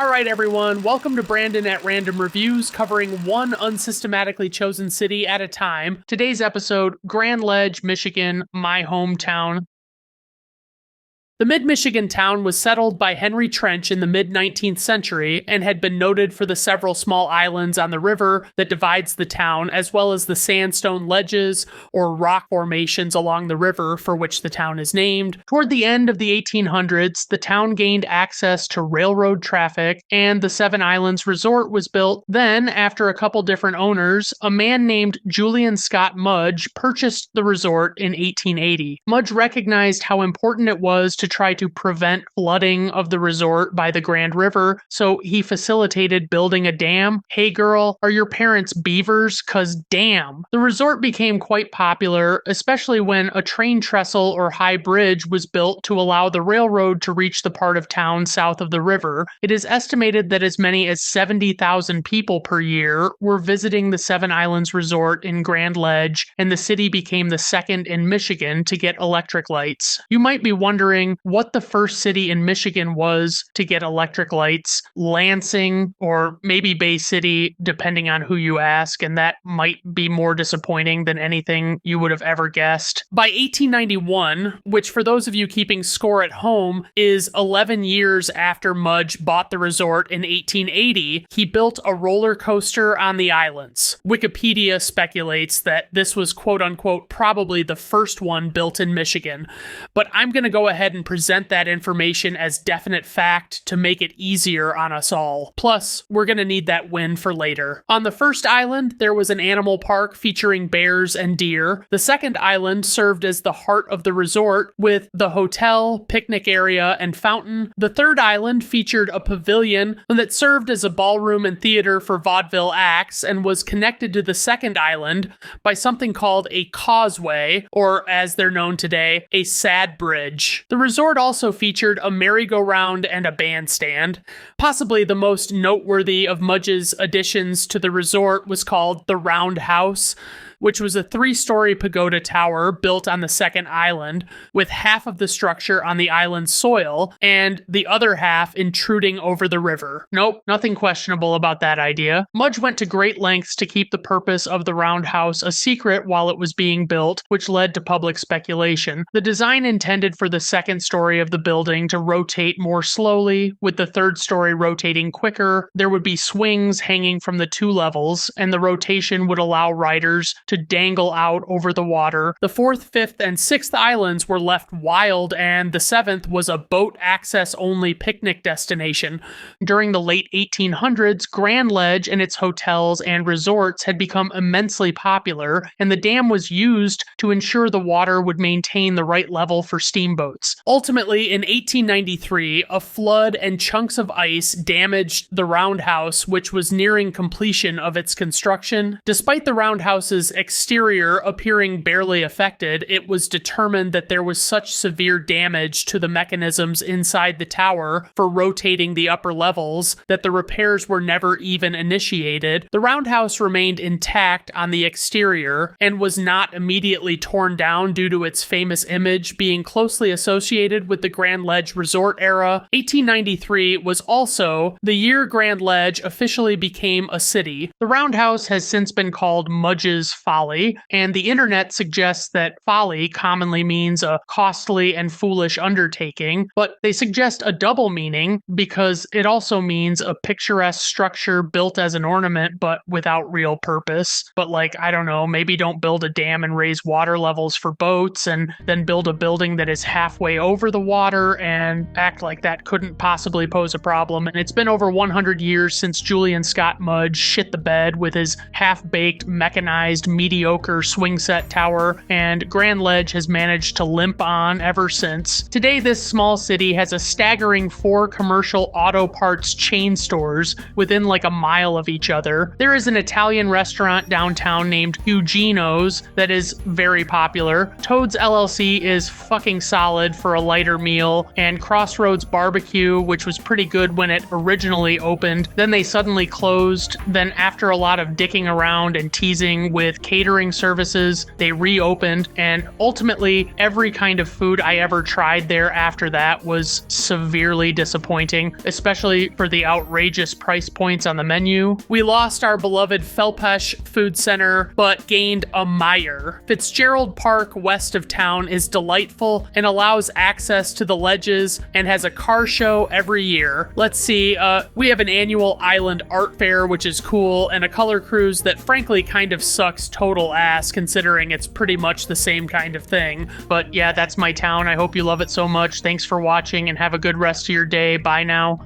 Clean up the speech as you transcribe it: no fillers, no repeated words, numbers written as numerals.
All right, everyone, welcome to Brandon at Random Reviews, covering one unsystematically chosen city at a time. Today's episode, Grand Ledge, Michigan, my hometown. The mid-Michigan town was settled by Henry Trench in the mid-19th century and had been noted for the several small islands on the river that divides the town, as well as the sandstone ledges or rock formations along the river for which the town is named. Toward the end of the 1800s, the town gained access to railroad traffic, and the Seven Islands Resort was built. Then, after a couple different owners, a man named Julian Scott Mudge purchased the resort in 1880. Mudge recognized how important it was to try to prevent flooding of the resort by the Grand River, so he facilitated building a dam. Hey girl, are your parents beavers? 'Cause damn. The resort became quite popular, especially when a train trestle or high bridge was built to allow the railroad to reach the part of town south of the river. It is estimated that as many as 70,000 people per year were visiting the Seven Islands Resort in Grand Ledge, and the city became the second in Michigan to get electric lights. You might be wondering what the first city in Michigan was to get electric lights. Lansing, or maybe Bay City, depending on who you ask, and that might be more disappointing than anything you would have ever guessed. By 1891, which for those of you keeping score at home is 11 years after Mudge bought the resort in 1880, he built a roller coaster on the islands. Wikipedia speculates that this was quote-unquote probably the first one built in Michigan, but I'm going to go ahead and present that information as definite fact to make it easier on us all. Plus, we're going to need that win for later. On the first island, there was an animal park featuring bears and deer. The second island served as the heart of the resort with the hotel, picnic area, and fountain. The third island featured a pavilion that served as a ballroom and theater for vaudeville acts and was connected to the second island by something called a causeway, or as they're known today, a sad bridge. The resort also featured a merry-go-round and a bandstand. Possibly the most noteworthy of Mudge's additions to the resort was called the Roundhouse, which was a 3-story pagoda tower built on the second island, with half of the structure on the island's soil and the other half intruding over the river. Nope, nothing questionable about that idea. Mudge went to great lengths to keep the purpose of the Roundhouse a secret while it was being built, which led to public speculation. The design intended for the second story of the building to rotate more slowly, with the third story rotating quicker. There would be swings hanging from the 2 levels, and the rotation would allow riders to dangle out over the water. The 4th, 5th, and 6th islands were left wild, and the 7th was a boat access only picnic destination. During the late 1800s, Grand Ledge and its hotels and resorts had become immensely popular, and the dam was used to ensure the water would maintain the right level for steamboats. Ultimately, in 1893, a flood and chunks of ice damaged the Roundhouse, which was nearing completion of its construction. Despite the Roundhouse's exterior appearing barely affected, it was determined that there was such severe damage to the mechanisms inside the tower for rotating the upper levels that the repairs were never even initiated. The Roundhouse remained intact on the exterior and was not immediately torn down due to its famous image being closely associated with the Grand Ledge Resort era. 1893 was also the year Grand Ledge officially became a city. The Roundhouse has since been called Mudge's Folly, and the internet suggests that folly commonly means a costly and foolish undertaking, but they suggest a double meaning because it also means a picturesque structure built as an ornament but without real purpose. But I don't know, maybe don't build a dam and raise water levels for boats and then build a building that is halfway over the water and act like that couldn't possibly pose a problem. And it's been over 100 years since Julian Scott Mudge shit the bed with his half-baked, mechanized, mediocre swing set tower, and Grand Ledge has managed to limp on ever since. Today, this small city has a staggering 4 commercial auto parts chain stores within a mile of each other. There is an Italian restaurant downtown named Eugenio's that is very popular. Toad's LLC is fucking solid for a lighter meal, and Crossroads Barbecue, which was pretty good when it originally opened, then they suddenly closed. Then after a lot of dicking around and teasing with with catering services. They reopened, and ultimately, every kind of food I ever tried there after that was severely disappointing, especially for the outrageous price points on the menu. We lost our beloved Felpesh Food Center, but gained a Meijer. Fitzgerald Park west of town is delightful and allows access to the ledges and has a car show every year. Let's see, we have an annual island art fair, which is cool, and a color cruise that frankly kind of sucks total ass considering it's pretty much the same kind of thing. But yeah, that's my town. I hope you love it so much. Thanks for watching and have a good rest of your day. Bye now.